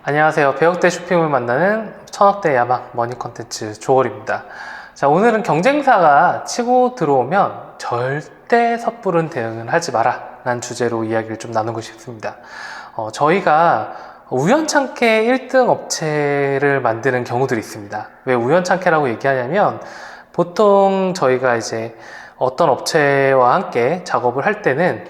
안녕하세요. 배역대 쇼핑을 만나는 천억대 야망 머니 컨텐츠 조월입니다. 자, 오늘은 경쟁사가 치고 들어오면 절대 섣부른 대응을 하지 마라 라는 주제로 이야기를 좀 나누고 싶습니다. 저희가 우연찮게 1등 업체를 만드는 경우들이 있습니다. 왜 우연찮게라고 얘기하냐면 보통 저희가 이제 어떤 업체와 함께 작업을 할 때는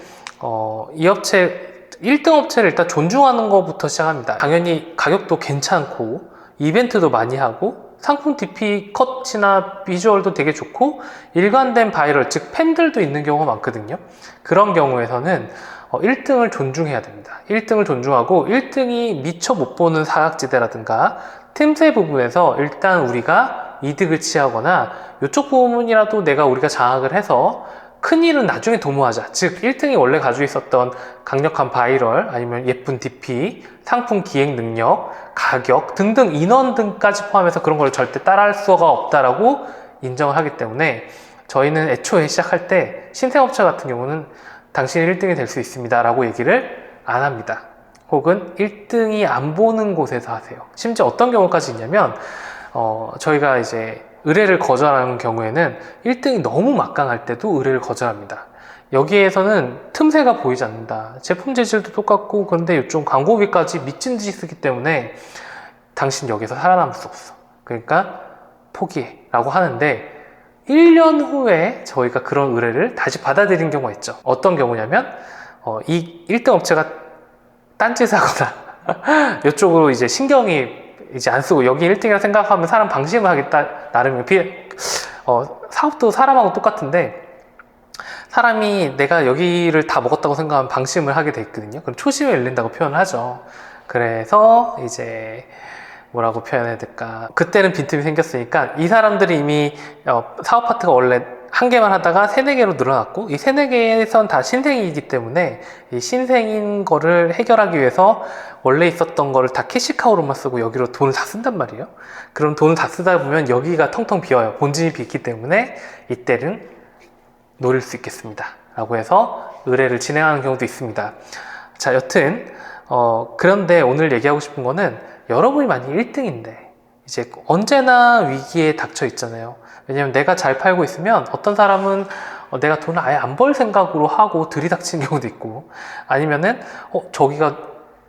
이 업체 1등 업체를 일단 존중하는 것부터 시작합니다. 당연히 가격도 괜찮고 이벤트도 많이 하고 상품 DP 컷이나 비주얼도 되게 좋고 일관된 바이럴, 즉 팬들도 있는 경우가 많거든요. 그런 경우에서는 1등을 존중해야 됩니다. 1등을 존중하고 1등이 미처 못 보는 사각지대라든가 틈새 부분에서 일단 우리가 이득을 취하거나 이쪽 부분이라도 우리가 장악을 해서 큰일은 나중에 도모하자. 즉 1등이 원래 가지고 있었던 강력한 바이럴, 아니면 예쁜 DP, 상품 기획 능력, 가격 등등 인원 등까지 포함해서 그런 걸 절대 따라할 수가 없다라고 인정을 하기 때문에 저희는 애초에 시작할 때 신생업체 같은 경우는 당신이 1등이 될 수 있습니다 라고 얘기를 안 합니다. 혹은 1등이 안 보는 곳에서 하세요. 심지어 어떤 경우까지 있냐면 저희가 이제 의뢰를 거절하는 경우에는 1등이 너무 막강할 때도 의뢰를 거절합니다. 여기에서는 틈새가 보이지 않는다. 제품 재질도 똑같고 그런데 이쪽 광고비까지 미친 듯이 쓰기 때문에 당신 여기서 살아남을 수 없어. 그러니까 포기해 라고 하는데 1년 후에 저희가 그런 의뢰를 다시 받아들인 경우가 있죠. 어떤 경우냐면 이 1등 업체가 딴짓을 하거나 이쪽으로 이제 신경이 이제 안 쓰고 여기 1등이라 생각하면 사람 방심을 하겠다 나름의 사업도 사람하고 똑같은데 사람이 내가 여기를 다 먹었다고 생각하면 방심을 하게 돼 있거든요. 그럼 초심을 잃는다고 표현을 하죠. 그래서 이제 뭐라고 표현해야 될까, 그때는 빈틈이 생겼으니까 이 사람들이 이미 사업 파트가 원래 한 개만 하다가 3-4개로 늘어났고 이 3-4개에선 다 신생이기 때문에 이 신생인 거를 해결하기 위해서 원래 있었던 거를 다 캐시카우로만 쓰고 여기로 돈을 다 쓴단 말이에요. 그럼 돈을 다 쓰다 보면 여기가 텅텅 비어요. 본진이 비기 때문에 이때는 노릴 수 있겠습니다 라고 해서 의뢰를 진행하는 경우도 있습니다. 자, 여튼 그런데 오늘 얘기하고 싶은 거는 여러분이 만약 1등인데 이제 언제나 위기에 닥쳐 있잖아요. 왜냐면 내가 잘 팔고 있으면 어떤 사람은 내가 돈을 아예 안 벌 생각으로 하고 들이닥치는 경우도 있고, 아니면은 저기가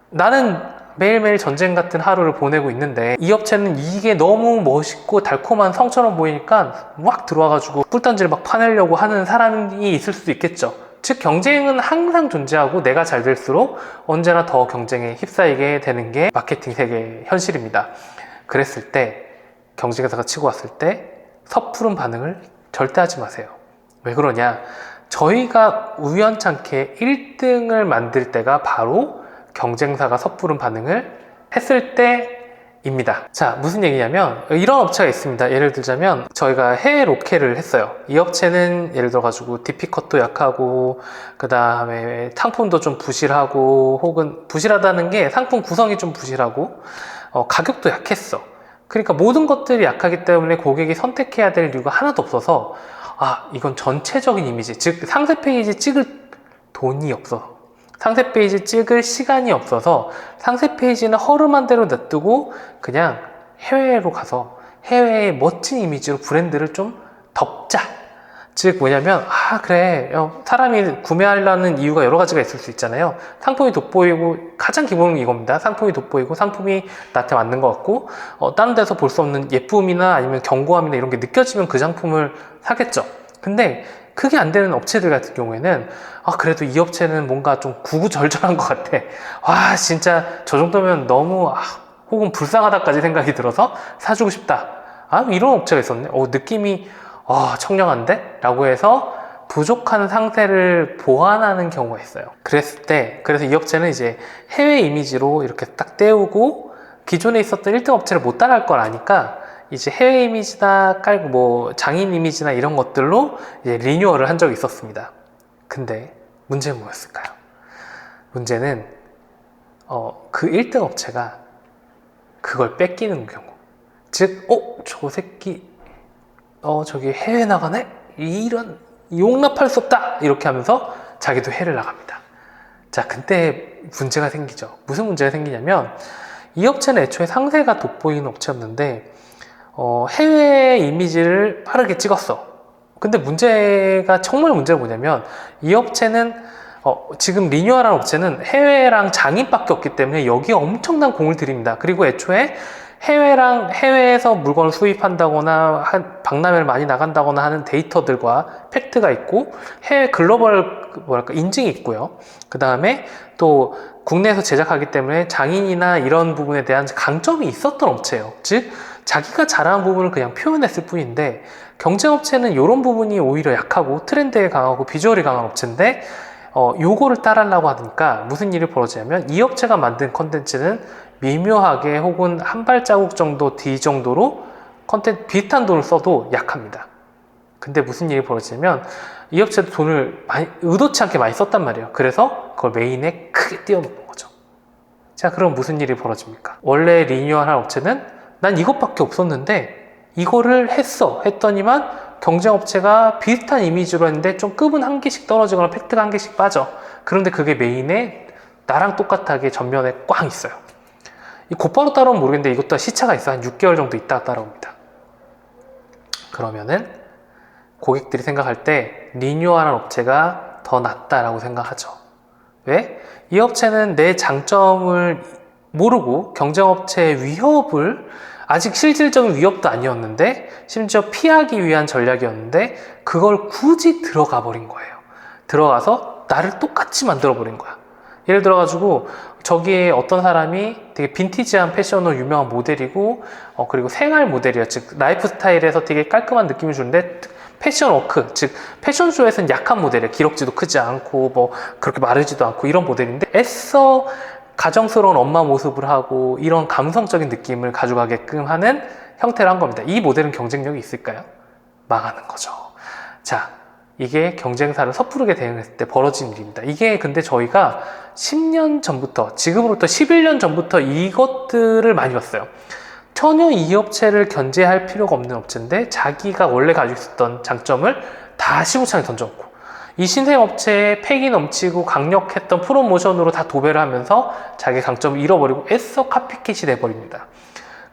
나는 매일매일 전쟁 같은 하루를 보내고 있는데 이 업체는 이게 너무 멋있고 달콤한 성처럼 보이니까 막 들어와가지고 꿀단지를 막 파내려고 하는 사람이 있을 수도 있겠죠. 즉 경쟁은 항상 존재하고 내가 잘 될수록 언제나 더 경쟁에 휩싸이게 되는 게 마케팅 세계의 현실입니다. 그랬을 때 경쟁사가 치고 왔을 때 섣부른 반응을 절대 하지 마세요. 왜 그러냐? 저희가 우연찮게 1등을 만들 때가 바로 경쟁사가 섣부른 반응을 했을 때입니다. 자, 무슨 얘기냐면 이런 업체가 있습니다. 예를 들자면 저희가 해외 로케를 했어요. 이 업체는 예를 들어가지고 DP컷도 약하고 그 다음에 상품도 좀 부실하고, 혹은 부실하다는 게 상품 구성이 좀 부실하고 가격도 약했어. 그러니까 모든 것들이 약하기 때문에 고객이 선택해야 될 이유가 하나도 없어서 이건 전체적인 이미지, 즉 상세 페이지 찍을 돈이 없어서, 상세 페이지 찍을 시간이 없어서 상세 페이지는 허름한 대로 놔두고 그냥 해외로 가서 해외의 멋진 이미지로 브랜드를 좀 덮자. 즉 뭐냐면 그래, 사람이 구매하려는 이유가 여러 가지가 있을 수 있잖아요. 상품이 돋보이고, 가장 기본은 이겁니다. 상품이 돋보이고 상품이 나한테 맞는 것 같고 다른 데서 볼 수 없는 예쁨이나 아니면 견고함이나 이런 게 느껴지면 그 상품을 사겠죠. 근데 그게 안 되는 업체들 같은 경우에는 그래도 이 업체는 뭔가 좀 구구절절한 것 같아. 진짜 저 정도면 너무 혹은 불쌍하다까지 생각이 들어서 사주고 싶다. 이런 업체가 있었네. 느낌이 청량한데? 라고 해서 부족한 상태를 보완하는 경우가 있어요. 그래서 이 업체는 이제 해외 이미지로 이렇게 딱 떼우고 기존에 있었던 1등 업체를 못 따라할 걸 아니까 이제 해외 이미지나 깔고 장인 이미지나 이런 것들로 이제 리뉴얼을 한 적이 있었습니다. 근데 문제는 뭐였을까요? 문제는 그 1등 업체가 그걸 뺏기는 경우. 즉, 저 새끼 저기 해외 나가네? 이런 용납할 수 없다! 이렇게 하면서 자기도 해외를 나갑니다. 자, 그때 문제가 생기죠. 무슨 문제가 생기냐면 이 업체는 애초에 상세가 돋보이는 업체였는데 해외 이미지를 빠르게 찍었어. 근데 문제가 정말 문제가 뭐냐면 이 업체는 지금 리뉴얼한 업체는 해외랑 장인밖에 없기 때문에 여기에 엄청난 공을 들입니다. 그리고 애초에 해외에서 물건을 수입한다거나 박람회를 많이 나간다거나 하는 데이터들과 팩트가 있고 해외 글로벌 인증이 있고요. 그 다음에 또 국내에서 제작하기 때문에 장인이나 이런 부분에 대한 강점이 있었던 업체예요. 즉 자기가 잘하는 부분을 그냥 표현했을 뿐인데, 경쟁업체는 이런 부분이 오히려 약하고 트렌드에 강하고 비주얼이 강한 업체인데 요거를 따르려고 하니까 무슨 일이 벌어지냐면, 이 업체가 만든 컨텐츠는 미묘하게 혹은 한 발자국 정도 뒤 정도로 컨텐츠 비슷한 돈을 써도 약합니다. 근데 무슨 일이 벌어지냐면 이 업체도 돈을 의도치 않게 많이 썼단 말이에요. 그래서 그걸 메인에 크게 띄워놓는 거죠. 자, 그럼 무슨 일이 벌어집니까? 원래 리뉴얼한 업체는 난 이것밖에 없었는데 이거를 했더니만 경쟁업체가 비슷한 이미지로 했는데 좀 급은 한 개씩 떨어지거나 팩트가 한 개씩 빠져. 그런데 그게 메인에 나랑 똑같하게 전면에 꽝 있어요. 이 곧바로 따라오면 모르겠는데 이것도 시차가 있어. 한 6개월 정도 있다가 따라옵니다. 그러면은 고객들이 생각할 때 리뉴얼한 업체가 더 낫다라고 생각하죠. 왜? 이 업체는 내 장점을 모르고 경쟁업체의 위협을, 아직 실질적인 위협도 아니었는데 심지어 피하기 위한 전략이었는데 그걸 굳이 들어가 버린 거예요. 들어가서 나를 똑같이 만들어 버린 거야. 예를 들어가지고 저기에 어떤 사람이 되게 빈티지한 패션으로 유명한 모델이고 그리고 생활 모델이야. 즉 라이프 스타일에서 되게 깔끔한 느낌을 주는데 패션 워크, 즉 패션쇼에서는 약한 모델이에요. 기럭지도 크지 않고 뭐 그렇게 마르지도 않고 이런 모델인데 애써 가정스러운 엄마 모습을 하고 이런 감성적인 느낌을 가져가게끔 하는 형태를 한 겁니다. 이 모델은 경쟁력이 있을까요? 망하는 거죠. 자, 이게 경쟁사를 섣부르게 대응했을 때 벌어진 일입니다. 이게 근데 저희가 10년 전부터, 지금으로부터 11년 전부터 이것들을 많이 봤어요. 전혀 이 업체를 견제할 필요가 없는 업체인데 자기가 원래 가지고 있었던 장점을 다 시궁창에 던져놓고 이 신생업체에 패기 넘치고 강력했던 프로모션으로 다 도배를 하면서 자기 강점을 잃어버리고 애써 카피캣이 돼버립니다.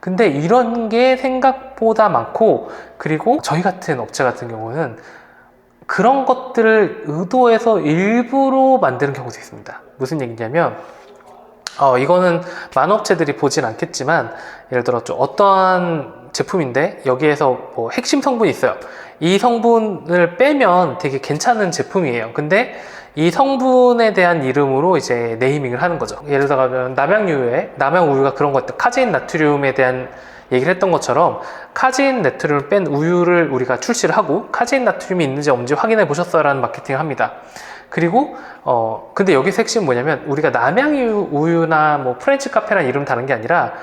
근데 이런 게 생각보다 많고, 그리고 저희 같은 업체 같은 경우는 그런 것들을 의도해서 일부러 만드는 경우도 있습니다. 무슨 얘기냐면 이거는 많은 업체들이 보진 않겠지만, 예를 들어 좀 어떠한 제품인데 여기에서 뭐 핵심 성분이 있어요. 이 성분을 빼면 되게 괜찮은 제품이에요. 근데 이 성분에 대한 이름으로 이제 네이밍을 하는 거죠. 예를 들어가면 남양우유가 그런 것들, 카제인 나트륨에 대한 얘기를 했던 것처럼 카제인 나트륨을 뺀 우유를 우리가 출시를 하고 카제인 나트륨이 있는지 없는지 확인해 보셨어요? 라는 마케팅을 합니다. 그리고 근데 여기서 핵심은 뭐냐면, 우리가 남양우유나 뭐 프렌치 카페라는 이름 다른 게 아니라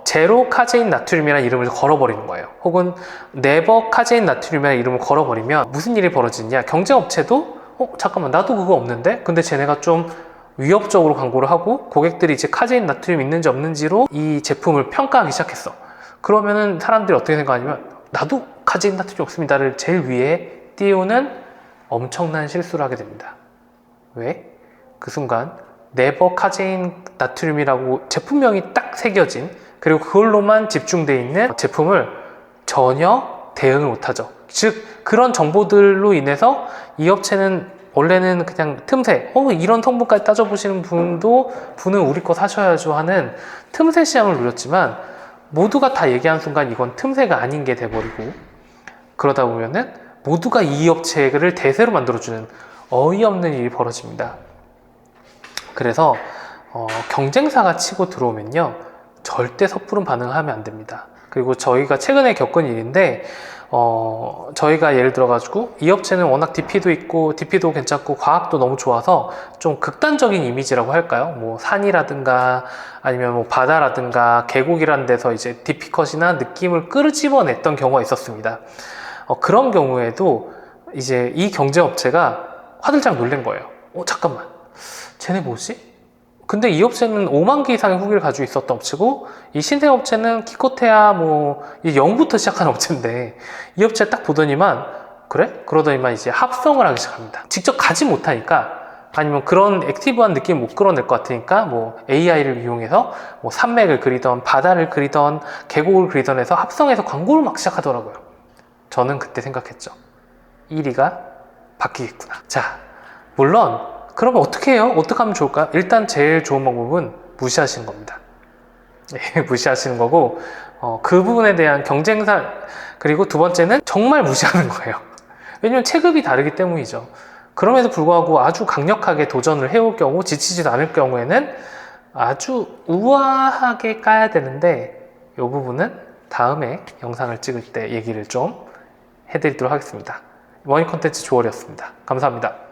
제로 카제인 나트륨이라는 이름을 걸어버리는 거예요. 혹은 네버 카제인 나트륨이라는 이름을 걸어버리면 무슨 일이 벌어지냐, 경쟁업체도 잠깐만 나도 그거 없는데, 근데 쟤네가 좀 위협적으로 광고를 하고 고객들이 이제 카제인 나트륨 있는지 없는지로 이 제품을 평가하기 시작했어. 그러면은 사람들이 어떻게 생각하냐면 나도 카제인 나트륨 없습니다를 제일 위에 띄우는 엄청난 실수를 하게 됩니다. 왜? 그 순간 네버 카제인 나트륨이라고 제품명이 딱 새겨진, 그리고 그걸로만 집중되어 있는 제품을 전혀 대응을 못하죠. 즉 그런 정보들로 인해서 이 업체는 원래는 그냥 틈새 이런 성분까지 따져보시는 분은 우리 거 사셔야죠 하는 틈새 시장을 누렸지만, 모두가 다 얘기한 순간 이건 틈새가 아닌 게 돼버리고, 그러다 보면은 모두가 이 업체를 대세로 만들어주는 어이없는 일이 벌어집니다. 그래서 경쟁사가 치고 들어오면요 절대 섣부른 반응을 하면 안 됩니다. 그리고 저희가 최근에 겪은 일인데 저희가 예를 들어 가지고 이 업체는 워낙 DP도 있고 DP도 괜찮고 과학도 너무 좋아서 좀 극단적인 이미지라고 할까요? 뭐 산이라든가 아니면 뭐 바다라든가 계곡이라는 데서 이제 DP 컷이나 느낌을 끄집어냈던 경우가 있었습니다. 그런 경우에도 이제 이 경쟁업체가 화들짝 놀란 거예요. 잠깐만, 쟤네 뭐지? 근데 이 업체는 5만 개 이상의 후기를 가지고 있었던 업체고, 이 신생업체는 기껏해야 뭐 0부터 시작한 업체인데, 이 업체 딱 보더니만 그래? 그러더니만 이제 합성을 하기 시작합니다. 직접 가지 못하니까 아니면 그런 액티브한 느낌 못 끌어낼 것 같으니까 뭐 AI를 이용해서 뭐 산맥을 그리던 바다를 그리던 계곡을 그리던 해서 합성해서 광고를 막 시작하더라고요. 저는 그때 생각했죠. 1위가 바뀌겠구나. 자, 물론 그러면 어떻게 해요? 어떻게 하면 좋을까? 일단 제일 좋은 방법은 무시하시는 겁니다. 무시하시는 거고, 그 부분에 대한 경쟁사, 그리고 두 번째는 정말 무시하는 거예요. 왜냐면 체급이 다르기 때문이죠. 그럼에도 불구하고 아주 강력하게 도전을 해올 경우, 지치지도 않을 경우에는 아주 우아하게 까야 되는데, 이 부분은 다음에 영상을 찍을 때 얘기를 좀 해드리도록 하겠습니다. 머니 컨텐츠 조얼이었습니다. 감사합니다.